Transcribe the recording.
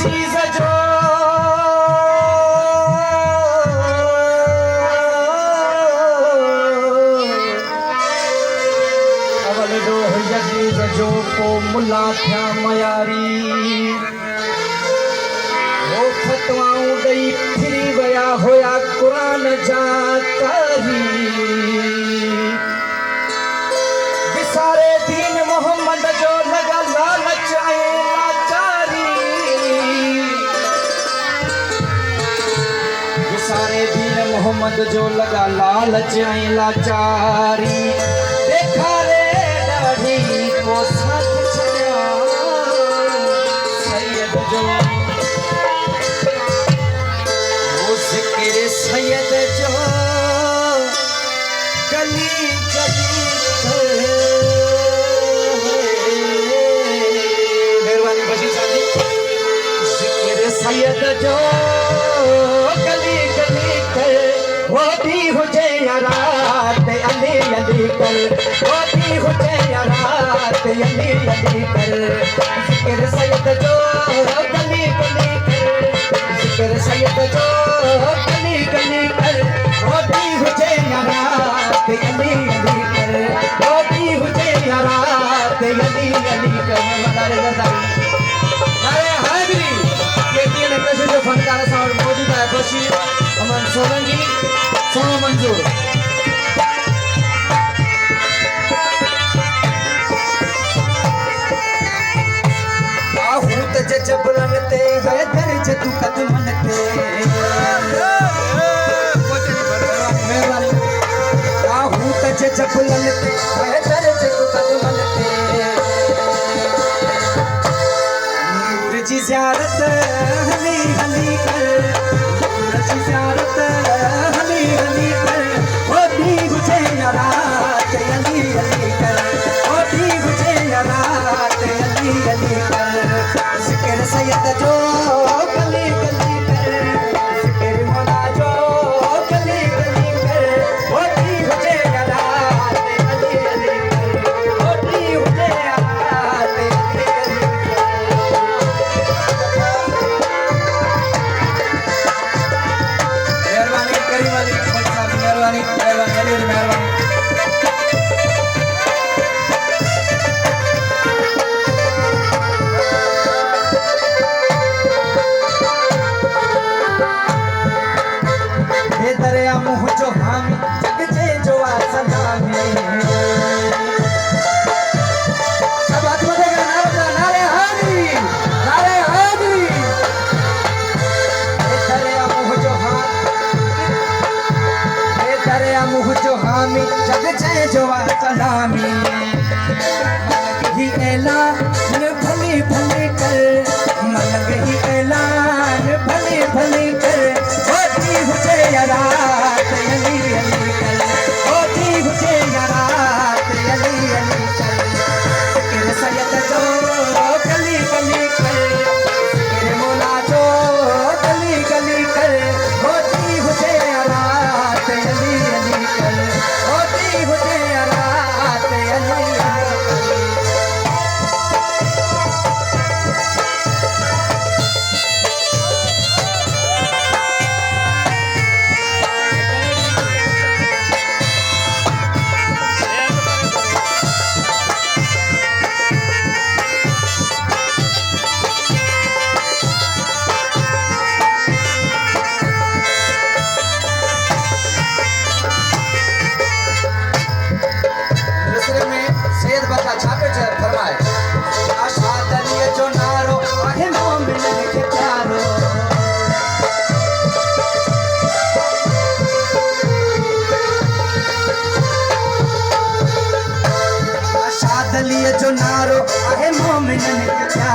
चीज जो अवल दो यजीज जो को मुला थिया मयारी वो फतवाऊं दई फिरी वया होया कुरान जा कारी विसारे दीन मोहम्मद जो लगा लालच ऐं लाचारी विसारे दीन मोहम्मद जो लगा लालच ऐं लाचारी देखा रे ॾाढी को साथ छॾिया सैयद जो वो ज़िक्र सैयद जो गली गली मेहरबानी बशीर साहब ज़िक्र सैयद जो गली गली कर वो भी हुजे या रात अली अली कर वो भी हुजे या रात अली अली कर ज़िक्र सैयद जो गली गली कर ज़िक्र सैयद जो गली गली कर वो भी हुजे या रात अली अली कर वो भी हुजे या रात अली अली कर मदारे ज़रदारी अरे हाज़री ये तीन कैसे जो फनकार साउंड मौजूद है बशीर अमन सोलंकी सोनो मंजूर आहूत जबरन ते है दर्ज तू कदमन ते मेहरबानी आहूत जबरन ते है दर्ज तू कदमन ते नूर जी ज़ियारत हली हली कर नूर जी ज़ियारत हली हली कर वो भी गुजे या रात अली अली कर वो भी गुजे या रात अली अली कर ज़िक्र सैयद जो गली गली कर ज़िक्र मौला जो गली गली कर वो भी गुजे या रात अली अली कर वो भी गुजे या रात अली अली मेहरबानी करीम अली मेहरबानी मेहरबानी अली मेहरबानी हे दरिया मुँह जो हामी जग जे जो सलामी सब हाथ बढ़ेगा नारे हाज़री नारे हाज़री हे दरिया मुँह जो हामी जग जे जो सलामी मलंग ही ऐलान भले भले कर मलंग ही ऐलान भले भले कर होती हुजे या रात अली अली कर होती हुजे या रात अली अली कर ज़िक्र सैयद जो गली गली कर ज़िक्र मौला जो गली गली कर होती हुजे या रात अली अली कर होती हुजे या रात अली अली कर दूसरे में सैयद बता छापे चर फरमाए आशाद अली जो नारो आहे मोमिन के प्यारो आशाद अली जो नारो आहे मोमिन के प्यारो